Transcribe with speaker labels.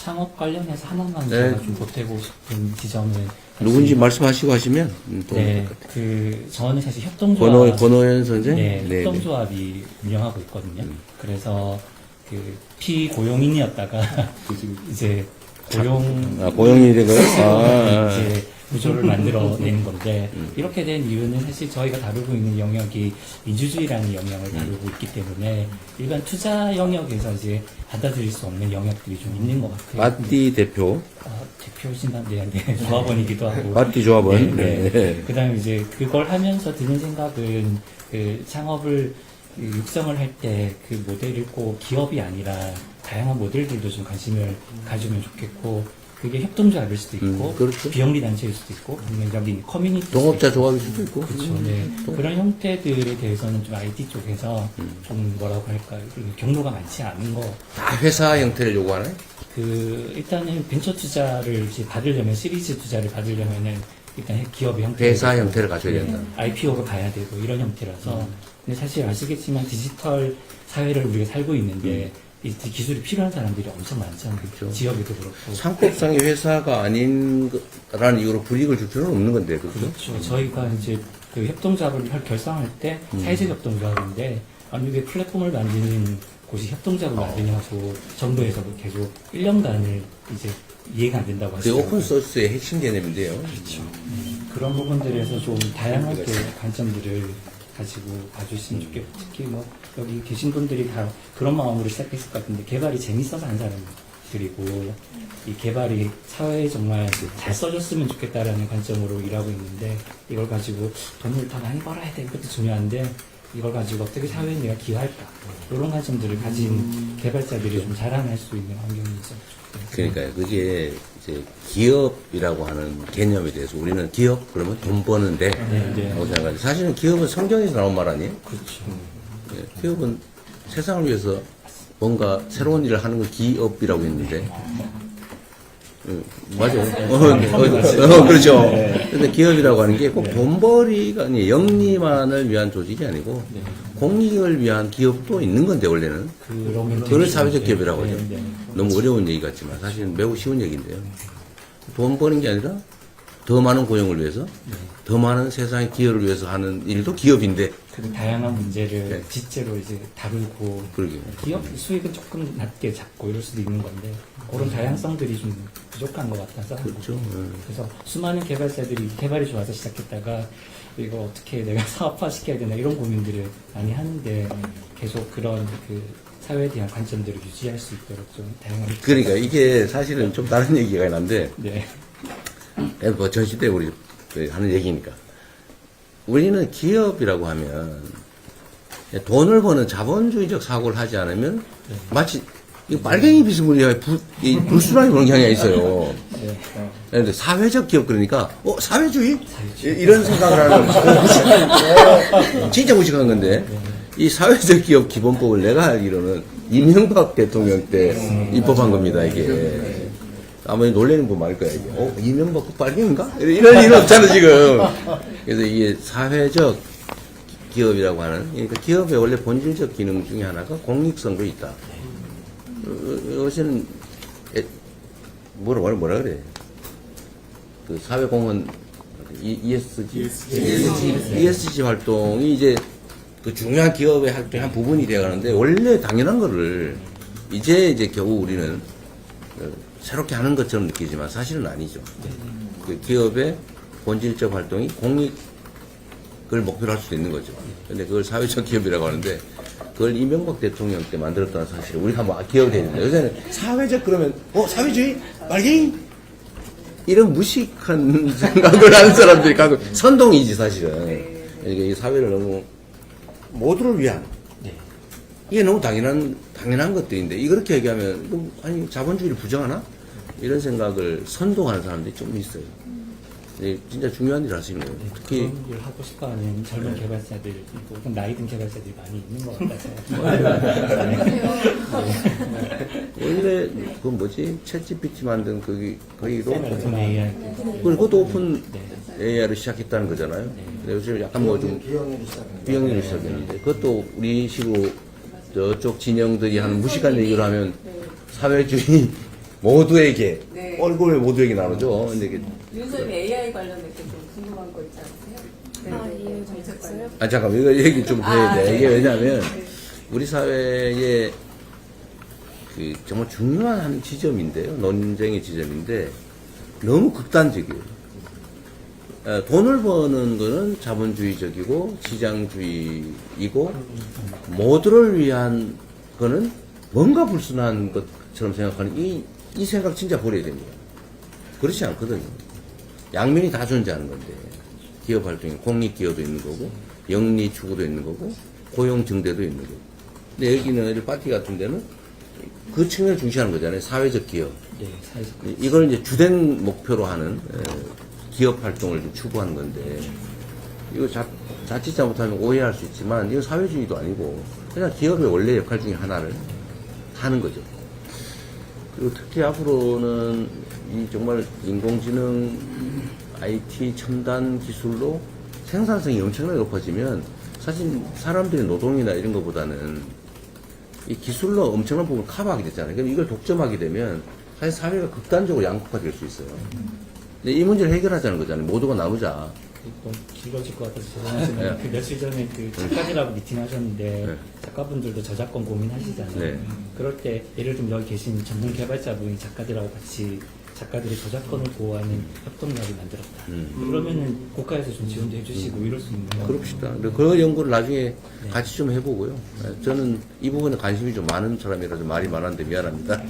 Speaker 1: 창업 관련해서 하나만
Speaker 2: 네.
Speaker 1: 제가 좀 보태고 싶은 지점은
Speaker 2: 누군지 말씀하시고 하시면
Speaker 1: 네, 저는 사실 협동조합
Speaker 2: 권호연 선생
Speaker 1: 네, 협동조합이 운영하고 있거든요. 그래서 그 피고용인이었다가 이제
Speaker 2: 고용인이 된 거예요?
Speaker 1: 이제 구조를 만들어내는 건데 이렇게 된 이유는 사실 저희가 다루고 있는 영역이 민주주의라는 영역을 다루고 있기 때문에 일반 투자 영역에서 이제 받아들일 수 없는 영역들이 좀 있는 것 같아요.
Speaker 2: 마띠 대표.
Speaker 1: 대표신가? 네, 조합원이기도 하고.
Speaker 2: 마띠 조합원.
Speaker 1: 네. 그 다음에 이제 그걸 하면서 드는 생각은 그 창업을 육성을 할 때 그 모델을 꼭 기업이 아니라 다양한 모델들도 좀 관심을 가지면 좋겠고 그게 협동조합일 수도 있고
Speaker 2: 그렇죠.
Speaker 1: 비영리 단체일 수도 있고 아니면 여기 커뮤니티
Speaker 2: 동업자 조합일 수도 있고.
Speaker 1: 그렇죠. 네. 그런 형태들에 대해서는 좀 IT 쪽에서 좀 뭐라고 할까요? 경로가 많지 않은 거.
Speaker 2: 다 회사 형태를 요구하나요?
Speaker 1: 일단은 벤처 투자를 이제 받으려면 시리즈 투자를 받으려면은 일단 기업의 형태
Speaker 2: 회사 형태를 가져야 된다.
Speaker 1: IPO로 가야 되고 이런 형태라서 근데 사실 아시겠지만 디지털 사회를 우리가 살고 있는데 이 기술이 필요한 사람들이 엄청 많잖아요.
Speaker 2: 그렇죠.
Speaker 1: 지역에도 그렇고.
Speaker 2: 상법상의 회사가 아닌라는 이유로 불이익을 줄 필요는 없는 건데, 그렇죠?
Speaker 1: 그렇죠. 저희가 이제 그 협동조합을 결성할 때 사회적 협동조합인데 아니 왜 플랫폼을 만드는 곳이 협동조합을 만드냐고 정부에서 계속 1년간을 이제 이해가 안 된다고
Speaker 2: 그게
Speaker 1: 하시더라고요.
Speaker 2: 오픈소스의 핵심 개념인데요.
Speaker 1: 그렇죠. 그런 부분들에서 좀 다양하게 관점들을 가지고 봐주시면 좋겠고 특히 뭐 여기 계신 분들이 다 그런 마음으로 시작했을 것 같은데 개발이 재밌어서 한 사람들이고 이 개발이 사회에 정말 잘 써줬으면 좋겠다라는 관점으로 일하고 있는데 이걸 가지고 돈을 더 많이 벌어야 돼 이것도 중요한데 이걸 가지고 어떻게 사회에 내가 기여할까 이런 관점들을 가진 개발자들이 좀 자라날 수 있는 환경이죠.
Speaker 2: 그러니까요. 그게 이제 기업이라고 하는 개념에 대해서 우리는 기업 그러면 돈 버는데 라고 생각하지. 사실은 기업은 성경에서 나온 말 아니에요?
Speaker 1: 그렇죠.
Speaker 2: 예, 기업은 세상을 위해서 뭔가 새로운 일을 하는 건 기업이라고 했는데 맞아요. 그렇죠. 근데 기업이라고 하는 게 꼭 돈벌이가 아니 영리만을 위한 조직이 아니고 공익을 위한 기업도 있는 건데 원래는 그걸 사회적 기업이라고 하죠. 너무 어려운 얘기 같지만 사실은 매우 쉬운 얘기인데요. 돈 버는 게 아니라 더 많은 고용을 위해서 더 많은 세상의 기여를 위해서 하는 일도 기업인데
Speaker 1: 그 다양한 문제를実제로 이제 다루고
Speaker 2: 그러게요.
Speaker 1: 기업 수익은 조금 낮게 잡고 이럴 수도 있는 건데 그런 다양성들이 좀 부족한 것 같아서
Speaker 2: 그렇죠.
Speaker 1: 그래서 수많은 개발자들이 개발이 좋아서 시작했다가 이거 어떻게 내가 사업화 시켜야 되나 이런 고민들을 많이 하는데 계속 그런 그 사회에 대한 관점들을 유지할 수 있도록 좀 다양하게
Speaker 2: 그러니까 이게 사실은 좀 다른 얘기가 난데
Speaker 1: 네.
Speaker 2: 뭐 전시대 우리 하는 얘기니까 우리는 기업이라고 하면 돈을 버는 자본주의적 사고를 하지 않으면 마치 이거 빨갱이 비스무리하게 불순하게 보는 경향이 있어요. 그런데 사회적 기업 그러니까 사회주의? 이런 생각을 하는 무식한 진짜 무식한 건데 이 사회적 기업 기본법을 내가 알기로는 이명박 대통령 때 입법한 겁니다. 이게 아무리 놀래는 분 많을 거야. 이게. 이명박 그 빨갱인가? 이런 일 없잖아 지금. 그래서 이게 사회적 기업이라고 하는 그러니까 기업의 원래 본질적 기능 중에 하나가 공익성도 있다. 요새는 뭐라 그래? 그 사회공헌 ESG 활동이 이제 그 중요한 기업의 활동의 한 부분이 되어가는데 원래 당연한 거를 이제 겨우 우리는 새롭게 하는 것처럼 느끼지만 사실은 아니죠. 그 기업의 본질적 활동이 공익을 목표로 할 수도 있는 거죠. 근데 그걸 사회적 기업이라고 하는데 그걸 이명박 대통령 때 만들었다는 사실을 우리가 뭐 기억을 해야 된다. 요새는 사회적 그러면 사회주의? 빨갱이? 이런 무식한 생각을 하는 사람들이 가끔 선동이지 사실은. 그러니까 이 사회를 너무 모두를 위한 이게 너무 당연한 것들인데 이렇게 얘기하면 아니 자본주의를 부정하나? 이런 생각을 선동하는 사람들이 좀 있어요. 진짜 중요한 일을 하시는 거예요. 특히
Speaker 1: 그런 일을 하고 싶어 하는 젊은 개발자들, 혹은 나이 든 개발자들이 많이 있는 것 같아서.
Speaker 2: 원래 그 뭐지 챗GPT 만든 거기로
Speaker 1: 오픈 AI.
Speaker 2: 그것도 오픈 AI로 시작했다는 거잖아요. 근데 요즘 약간 뭐 좀 비영리로 시작했는데 그것도 우리 식으로 저쪽 진영들이 하는 무식한 얘기를 하면 사회주의 모두에게
Speaker 3: 네.
Speaker 2: 얼굴에 모두에게 나누죠. 근데 이게
Speaker 3: 윤선님 AI 관련해서 좀 궁금한 거 있지 않으세요?
Speaker 4: 예, 정책서요?
Speaker 2: 잠깐 이거 얘기 좀 해야 돼.
Speaker 3: 네.
Speaker 2: 이게 왜냐면
Speaker 3: 네.
Speaker 2: 우리 사회에 그 정말 중요한 한 지점인데요. 논쟁의 지점인데 너무 극단적이에요. 돈을 버는 거는 자본주의적이고 시장주의이고 모두를 위한 거는 뭔가 불순한 것처럼 생각하는 이 생각 진짜 버려야 됩니다. 그렇지 않거든요. 양면이 다 존재하는 건데 기업 활동이 공익기여도 있는 거고 영리 추구도 있는 거고 고용 증대도 있는 거고. 근데 여기는 파티 같은 데는 그 측면을 중시하는 거잖아요. 사회적 기업.
Speaker 1: 네, 사회적
Speaker 2: 이걸 이제 주된 목표로 하는 기업 활동을 좀 추구하는 건데 이거 자칫 잘못하면 오해할 수 있지만 이건 사회주의도 아니고 그냥 기업의 원래 역할 중에 하나를 하는 거죠. 그리고 특히 앞으로는 이 정말 인공지능, IT 첨단 기술로 생산성이 엄청나게 높아지면 사실 사람들의 노동이나 이런 것보다는 이 기술로 엄청난 부분을 커버하게 되잖아요. 그럼 이걸 독점하게 되면 사실 사회가 극단적으로 양극화될 수 있어요. 근데 이 문제를 해결하자는 거잖아요. 모두가 나누자.
Speaker 1: 너무 길어질 것 같아서 죄송하지만 그 며칠 전에 그 작가들하고 미팅하셨는데
Speaker 2: 네.
Speaker 1: 작가분들도 저작권 고민하시잖아요.
Speaker 2: 네.
Speaker 1: 그럴 때 예를 들면 여기 계신 전문 개발자분이 작가들하고 같이 작가들의 저작권을 보호하는 협동조합을 만들었다. 그러면은 국가에서 좀 지원도 해주시고 이럴 수 있는 거예요.
Speaker 2: 그럽시다. 근데 그 연구를 나중에 같이 좀 해보고요. 저는 이 부분에 관심이 좀 많은 사람이라서 말이 많았는데 미안합니다.